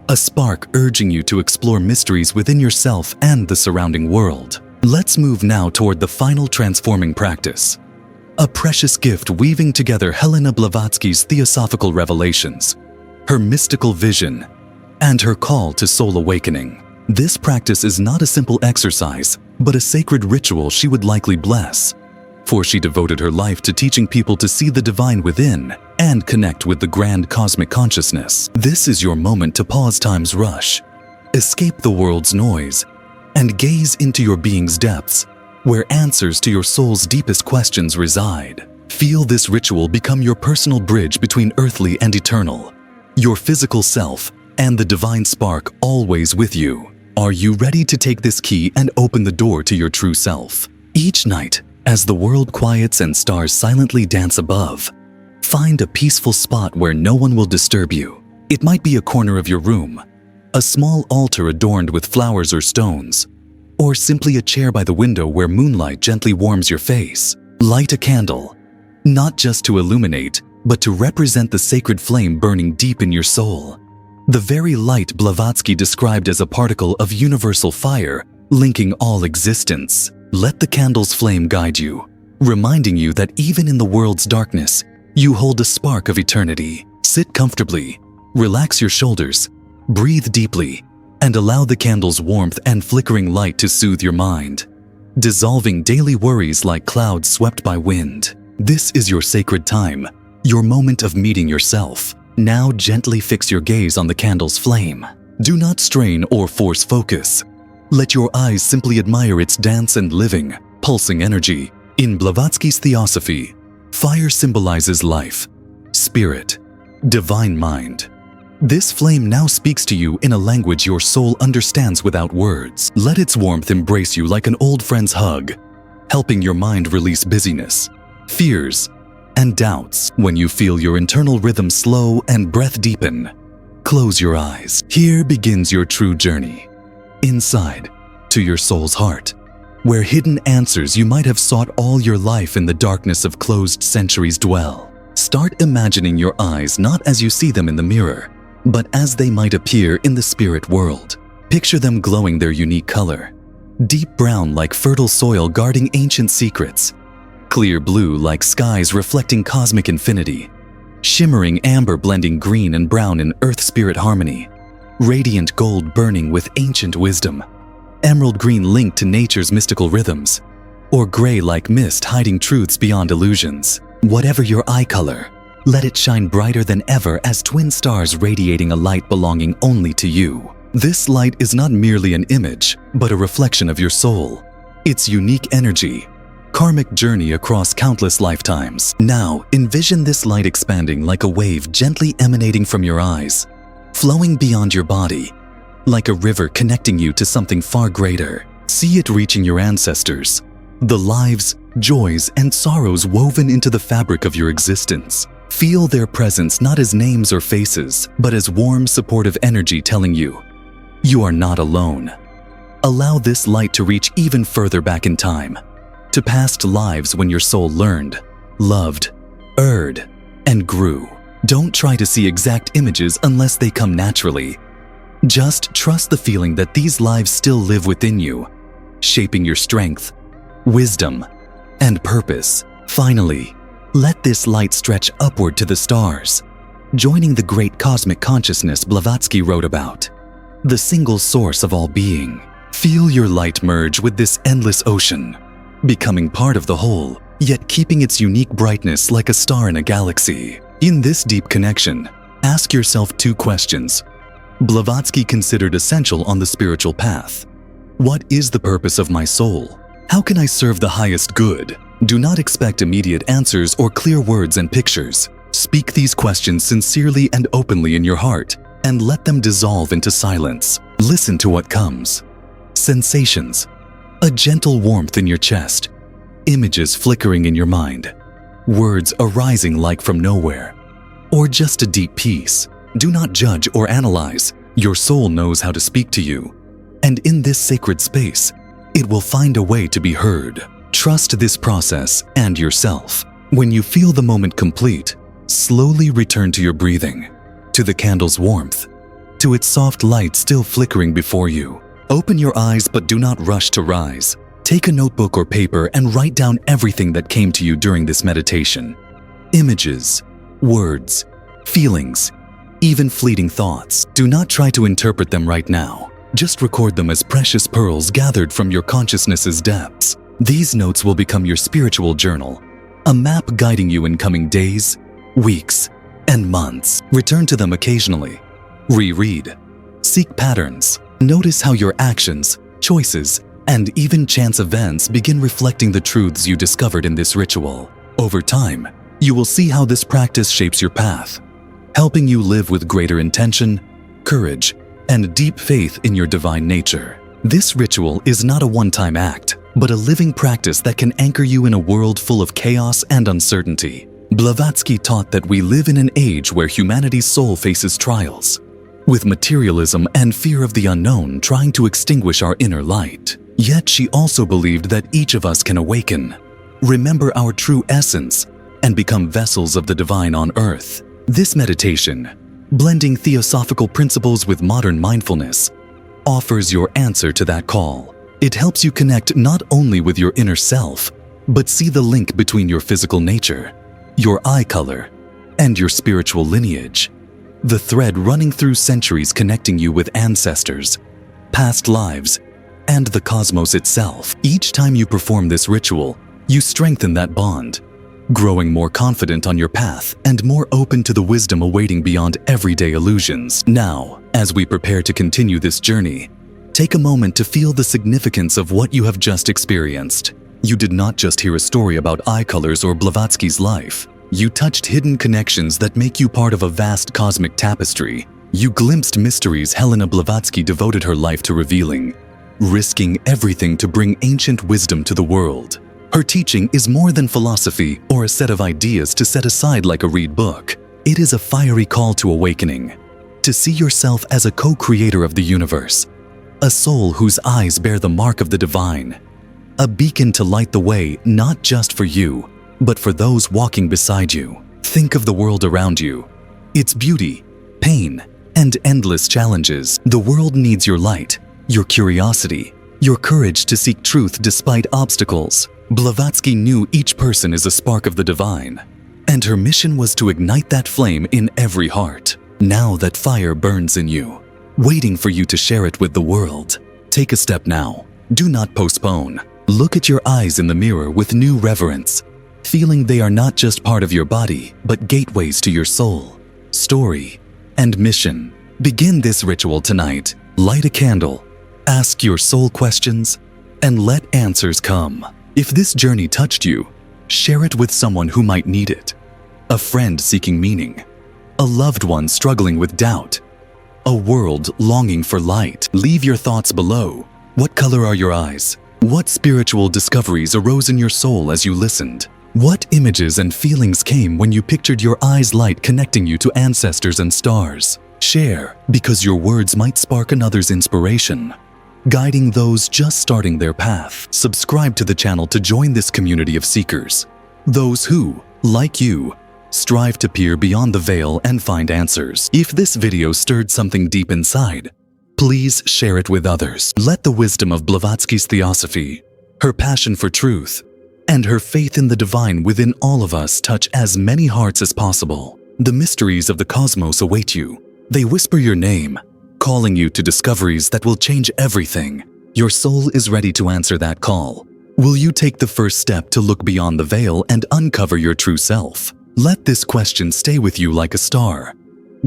a spark urging you to explore mysteries within yourself and the surrounding world. Let's move now toward the final transforming practice, a precious gift weaving together Helena Blavatsky's theosophical revelations, her mystical vision, and her call to soul awakening. This practice is not a simple exercise, but a sacred ritual she would likely bless, for she devoted her life to teaching people to see the divine within and connect with the grand cosmic consciousness. This is your moment to pause time's rush, escape the world's noise, and gaze into your being's depths, where answers to your soul's deepest questions reside. Feel this ritual become your personal bridge between earthly and eternal, your physical self and the divine spark always with you. Are you ready to take this key and open the door to your true self? Each night, as the world quiets and stars silently dance above, find a peaceful spot where no one will disturb you. It might be a corner of your room, a small altar adorned with flowers or stones, or simply a chair by the window where moonlight gently warms your face. Light a candle, not just to illuminate, but to represent the sacred flame burning deep in your soul. The very light Blavatsky described as a particle of universal fire, linking all existence. Let the candle's flame guide you, reminding you that even in the world's darkness, you hold a spark of eternity. Sit comfortably, relax your shoulders, breathe deeply, and allow the candle's warmth and flickering light to soothe your mind, dissolving daily worries like clouds swept by wind. This is your sacred time, your moment of meeting yourself. Now gently fix your gaze on the candle's flame. Do not strain or force focus. Let your eyes simply admire its dance and living, pulsing energy. In Blavatsky's theosophy, fire symbolizes life, spirit, divine mind. This flame now speaks to you in a language your soul understands without words. Let its warmth embrace you like an old friend's hug, helping your mind release busyness, fears, and doubts. When you feel your internal rhythm slow and breath deepen, close your eyes. Here begins your true journey, inside to your soul's heart, where hidden answers you might have sought all your life in the darkness of closed centuries dwell. Start imagining your eyes not as you see them in the mirror, but as they might appear in the spirit world. Picture them glowing their unique color, deep brown like fertile soil guarding ancient secrets, clear blue like skies reflecting cosmic infinity, shimmering amber blending green and brown in earth-spirit harmony, radiant gold burning with ancient wisdom, emerald green linked to nature's mystical rhythms, or gray like mist hiding truths beyond illusions. Whatever your eye color, let it shine brighter than ever as twin stars radiating a light belonging only to you. This light is not merely an image, but a reflection of your soul, its unique energy, karmic journey across countless lifetimes. Now, envision this light expanding like a wave gently emanating from your eyes, flowing beyond your body, like a river connecting you to something far greater. See it reaching your ancestors, the lives, joys, and sorrows woven into the fabric of your existence. Feel their presence not as names or faces, but as warm, supportive energy telling you, you are not alone. Allow this light to reach even further back in time, to past lives when your soul learned, loved, erred, and grew. Don't try to see exact images unless they come naturally. Just trust the feeling that these lives still live within you, shaping your strength, wisdom, and purpose. Finally, let this light stretch upward to the stars, joining the great cosmic consciousness Blavatsky wrote about, the single source of all being. Feel your light merge with this endless ocean, becoming part of the whole, yet keeping its unique brightness like a star in a galaxy. In this deep connection, ask yourself two questions Blavatsky considered essential on the spiritual path. What is the purpose of my soul? How can I serve the highest good? Do not expect immediate answers or clear words and pictures. Speak these questions sincerely and openly in your heart, and let them dissolve into silence. Listen to what comes. Sensations, a gentle warmth in your chest, images flickering in your mind, words arising like from nowhere, or just a deep peace. Do not judge or analyze. Your soul knows how to speak to you, and in this sacred space, it will find a way to be heard. Trust this process and yourself. When you feel the moment complete, slowly return to your breathing, to the candle's warmth, to its soft light still flickering before you. Open your eyes, but do not rush to rise. Take a notebook or paper and write down everything that came to you during this meditation. Images, words, feelings, even fleeting thoughts. Do not try to interpret them right now. Just record them as precious pearls gathered from your consciousness's depths. These notes will become your spiritual journal, a map guiding you in coming days, weeks, and months. Return to them occasionally. Reread. Seek patterns. Notice how your actions, choices, and even chance events begin reflecting the truths you discovered in this ritual. Over time, you will see how this practice shapes your path, helping you live with greater intention, courage, and deep faith in your divine nature. This ritual is not a one-time act, but a living practice that can anchor you in a world full of chaos and uncertainty. Blavatsky taught that we live in an age where humanity's soul faces trials, with materialism and fear of the unknown trying to extinguish our inner light. Yet she also believed that each of us can awaken, remember our true essence, and become vessels of the divine on earth. This meditation, blending theosophical principles with modern mindfulness, offers your answer to that call. It helps you connect not only with your inner self, but see the link between your physical nature, your eye color, and your spiritual lineage. The thread running through centuries connecting you with ancestors, past lives, and the cosmos itself. Each time you perform this ritual, you strengthen that bond, growing more confident on your path and more open to the wisdom awaiting beyond everyday illusions. Now, as we prepare to continue this journey, take a moment to feel the significance of what you have just experienced. You did not just hear a story about eye colors or Blavatsky's life. You touched hidden connections that make you part of a vast cosmic tapestry. You glimpsed mysteries Helena Blavatsky devoted her life to revealing, risking everything to bring ancient wisdom to the world. Her teaching is more than philosophy or a set of ideas to set aside like a read book. It is a fiery call to awakening, to see yourself as a co-creator of the universe, a soul whose eyes bear the mark of the divine, a beacon to light the way not just for you, but for those walking beside you. Think of the world around you, its beauty, pain, and endless challenges. The world needs your light, your curiosity, your courage to seek truth despite obstacles. Blavatsky knew each person is a spark of the divine, and her mission was to ignite that flame in every heart. Now that fire burns in you, waiting for you to share it with the world. Take a step now. Do not postpone. Look at your eyes in the mirror with new reverence, feeling they are not just part of your body, but gateways to your soul, story, and mission. Begin this ritual tonight. Light a candle, ask your soul questions, and let answers come. If this journey touched you, share it with someone who might need it. A friend seeking meaning, a loved one struggling with doubt, a world longing for light. Leave your thoughts below. What color are your eyes? What spiritual discoveries arose in your soul as you listened? What images and feelings came when you pictured your eyes' light connecting you to ancestors and stars? Share, because your words might spark another's inspiration, guiding those just starting their path. Subscribe to the channel to join this community of seekers, those who, like you, strive to peer beyond the veil and find answers. If this video stirred something deep inside, please share it with others. Let the wisdom of Blavatsky's theosophy, her passion for truth, and her faith in the divine within all of us touch as many hearts as possible. The mysteries of the cosmos await you. They whisper your name, calling you to discoveries that will change everything. Your soul is ready to answer that call. Will you take the first step to look beyond the veil and uncover your true self? Let this question stay with you like a star,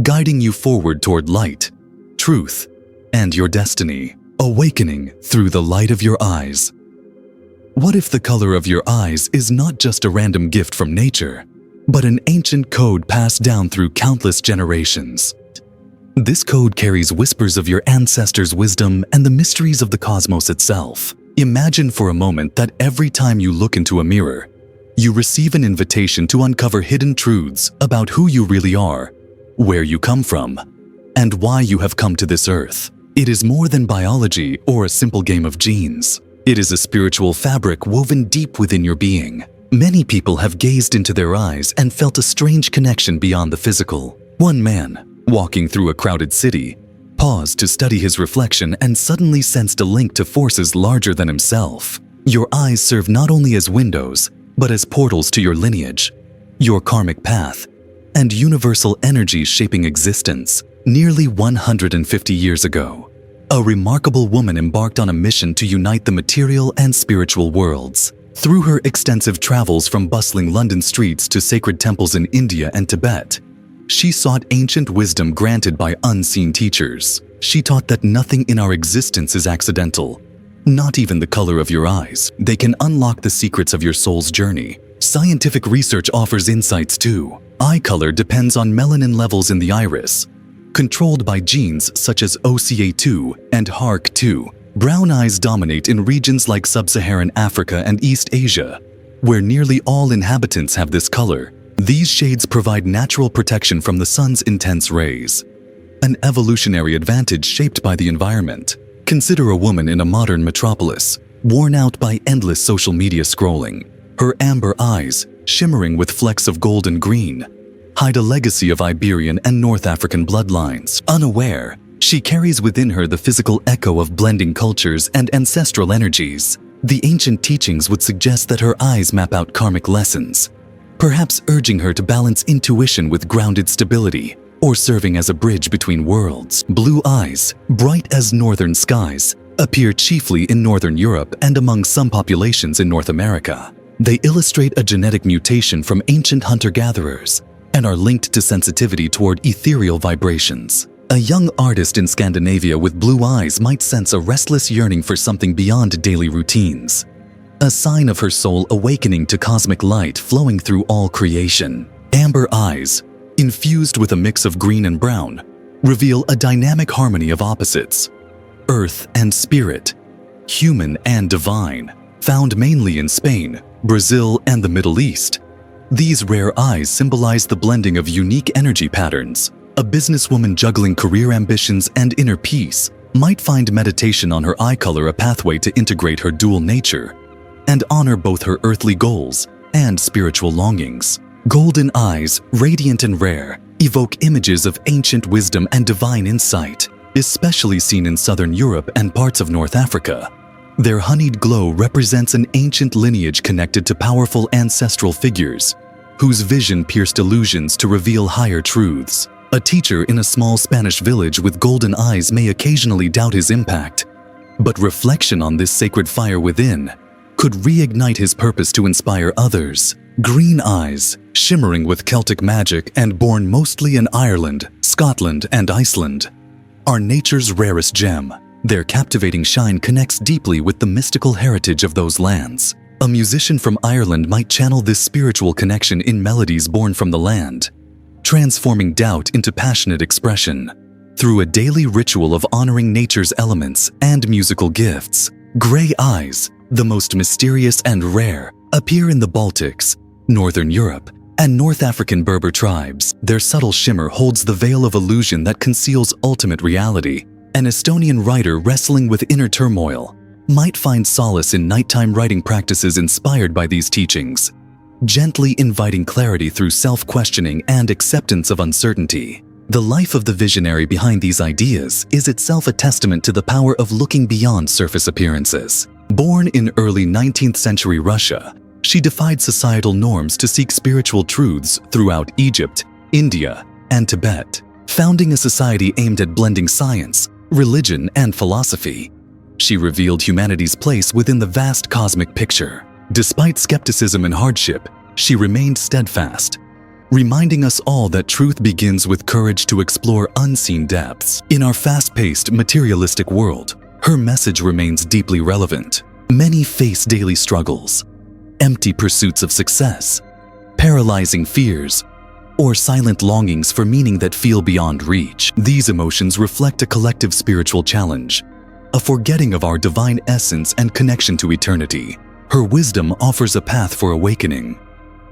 guiding you forward toward light, truth, and your destiny, awakening through the light of your eyes. What if the color of your eyes is not just a random gift from nature, but an ancient code passed down through countless generations? This code carries whispers of your ancestors' wisdom and the mysteries of the cosmos itself. Imagine for a moment that every time you look into a mirror, you receive an invitation to uncover hidden truths about who you really are, where you come from, and why you have come to this earth. It is more than biology or a simple game of genes. It is a spiritual fabric woven deep within your being. Many people have gazed into their eyes and felt a strange connection beyond the physical. One man, walking through a crowded city, paused to study his reflection and suddenly sensed a link to forces larger than himself. Your eyes serve not only as windows, but as portals to your lineage, your karmic path, and universal energies shaping existence. Nearly 150 years ago, a remarkable woman embarked on a mission to unite the material and spiritual worlds. Through her extensive travels from bustling London streets to sacred temples in India and Tibet, she sought ancient wisdom granted by unseen teachers. She taught that nothing in our existence is accidental, not even the color of your eyes. They can unlock the secrets of your soul's journey. Scientific research offers insights too. Eye color depends on melanin levels in the iris, controlled by genes such as OCA2 and HARC2. Brown eyes dominate in regions like sub-Saharan Africa and East Asia, where nearly all inhabitants have this color. These shades provide natural protection from the sun's intense rays, an evolutionary advantage shaped by the environment. Consider a woman in a modern metropolis, worn out by endless social media scrolling. Her amber eyes, shimmering with flecks of gold and green, hide a legacy of Iberian and North African bloodlines. Unaware, she carries within her the physical echo of blending cultures and ancestral energies. The ancient teachings would suggest that her eyes map out karmic lessons, perhaps urging her to balance intuition with grounded stability, or serving as a bridge between worlds. Blue eyes, bright as northern skies, appear chiefly in Northern Europe and among some populations in North America. They illustrate a genetic mutation from ancient hunter-gatherers and are linked to sensitivity toward ethereal vibrations. A young artist in Scandinavia with blue eyes might sense a restless yearning for something beyond daily routines, a sign of her soul awakening to cosmic light flowing through all creation. Amber eyes, infused with a mix of green and brown, reveal a dynamic harmony of opposites, earth and spirit, human and divine. Found mainly in Spain, Brazil, and the Middle East, these rare eyes symbolize the blending of unique energy patterns. A businesswoman juggling career ambitions and inner peace might find meditation on her eye color a pathway to integrate her dual nature and honor both her earthly goals and spiritual longings. Golden eyes, radiant and rare, evoke images of ancient wisdom and divine insight, especially seen in Southern Europe and parts of North Africa. Their honeyed glow represents an ancient lineage connected to powerful ancestral figures, whose vision pierced illusions to reveal higher truths. A teacher in a small Spanish village with golden eyes may occasionally doubt his impact, but reflection on this sacred fire within could reignite his purpose to inspire others. Green eyes, shimmering with Celtic magic and born mostly in Ireland, Scotland, and Iceland, are nature's rarest gem. Their captivating shine connects deeply with the mystical heritage of those lands. A musician from Ireland might channel this spiritual connection in melodies born from the land, transforming doubt into passionate expression. Through a daily ritual of honoring nature's elements and musical gifts, gray eyes, the most mysterious and rare, appear in the Baltics, Northern Europe, and North African Berber tribes. Their subtle shimmer holds the veil of illusion that conceals ultimate reality. An Estonian writer wrestling with inner turmoil might find solace in nighttime writing practices inspired by these teachings, gently inviting clarity through self-questioning and acceptance of uncertainty. The life of the visionary behind these ideas is itself a testament to the power of looking beyond surface appearances. Born in early 19th century Russia, she defied societal norms to seek spiritual truths throughout Egypt, India, and Tibet, founding a society aimed at blending science, religion, and philosophy. She revealed humanity's place within the vast cosmic picture. Despite skepticism and hardship, she remained steadfast, reminding us all that truth begins with courage to explore unseen depths. In our fast-paced, materialistic world, her message remains deeply relevant. Many face daily struggles, empty pursuits of success, paralyzing fears, or silent longings for meaning that feel beyond reach. These emotions reflect a collective spiritual challenge, a forgetting of our divine essence and connection to eternity. Her wisdom offers a path for awakening,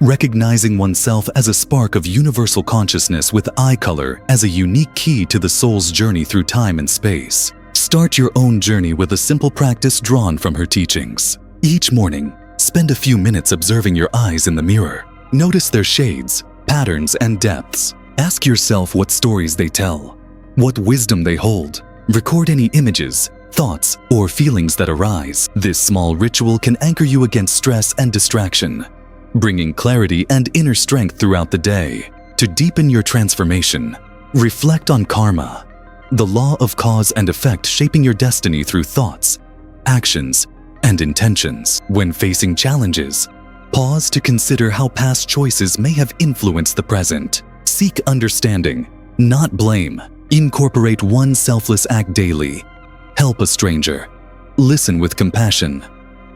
recognizing oneself as a spark of universal consciousness with eye color as a unique key to the soul's journey through time and space. Start your own journey with a simple practice drawn from her teachings. Each morning, spend a few minutes observing your eyes in the mirror. Notice their shades, patterns, and depths. Ask yourself what stories they tell, what wisdom they hold. Record any images, thoughts, or feelings that arise. This small ritual can anchor you against stress and distraction, bringing clarity and inner strength throughout the day. To deepen your transformation, reflect on karma, the law of cause and effect shaping your destiny through thoughts, actions, and intentions. When facing challenges, pause to consider how past choices may have influenced the present. Seek understanding, not blame. Incorporate one selfless act daily. Help a stranger. Listen with compassion.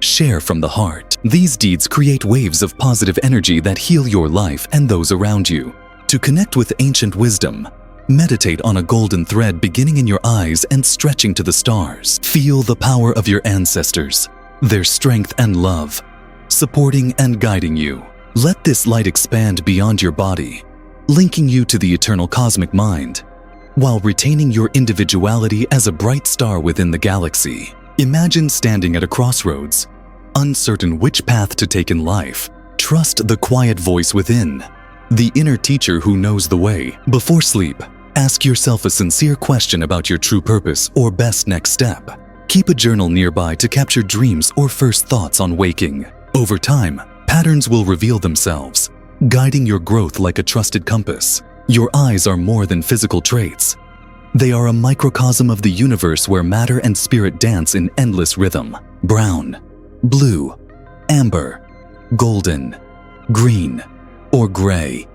Share from the heart. These deeds create waves of positive energy that heal your life and those around you. To connect with ancient wisdom, meditate on a golden thread beginning in your eyes and stretching to the stars. Feel the power of your ancestors, their strength and love, supporting and guiding you. Let this light expand beyond your body, linking you to the eternal cosmic mind, while retaining your individuality as a bright star within the galaxy. Imagine standing at a crossroads, uncertain which path to take in life. Trust the quiet voice within, the inner teacher who knows the way. Before sleep, ask yourself a sincere question about your true purpose or best next step. Keep a journal nearby to capture dreams or first thoughts on waking. Over time, patterns will reveal themselves, guiding your growth like a trusted compass. Your eyes are more than physical traits. They are a microcosm of the universe where matter and spirit dance in endless rhythm. Brown, blue, amber, golden, green, or gray.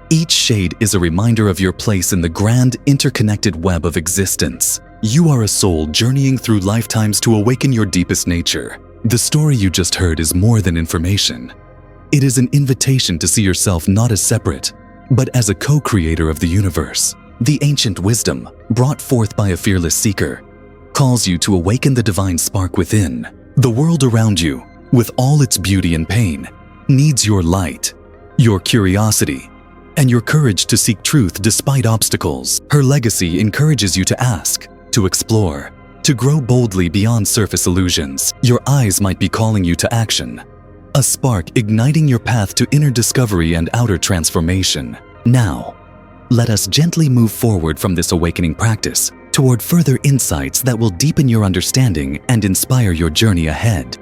Each shade is a reminder of your place in the grand, interconnected web of existence. You are a soul journeying through lifetimes to awaken your deepest nature. The story you just heard is more than information. It is an invitation to see yourself not as separate, but as a co-creator of the universe. The ancient wisdom, brought forth by a fearless seeker, calls you to awaken the divine spark within. The world around you, with all its beauty and pain, needs your light, your curiosity, and your courage to seek truth despite obstacles. Her legacy encourages you to ask, to explore, to grow boldly beyond surface illusions. Your eyes might be calling you to action, a spark igniting your path to inner discovery and outer transformation. Now, let us gently move forward from this awakening practice toward further insights that will deepen your understanding and inspire your journey ahead.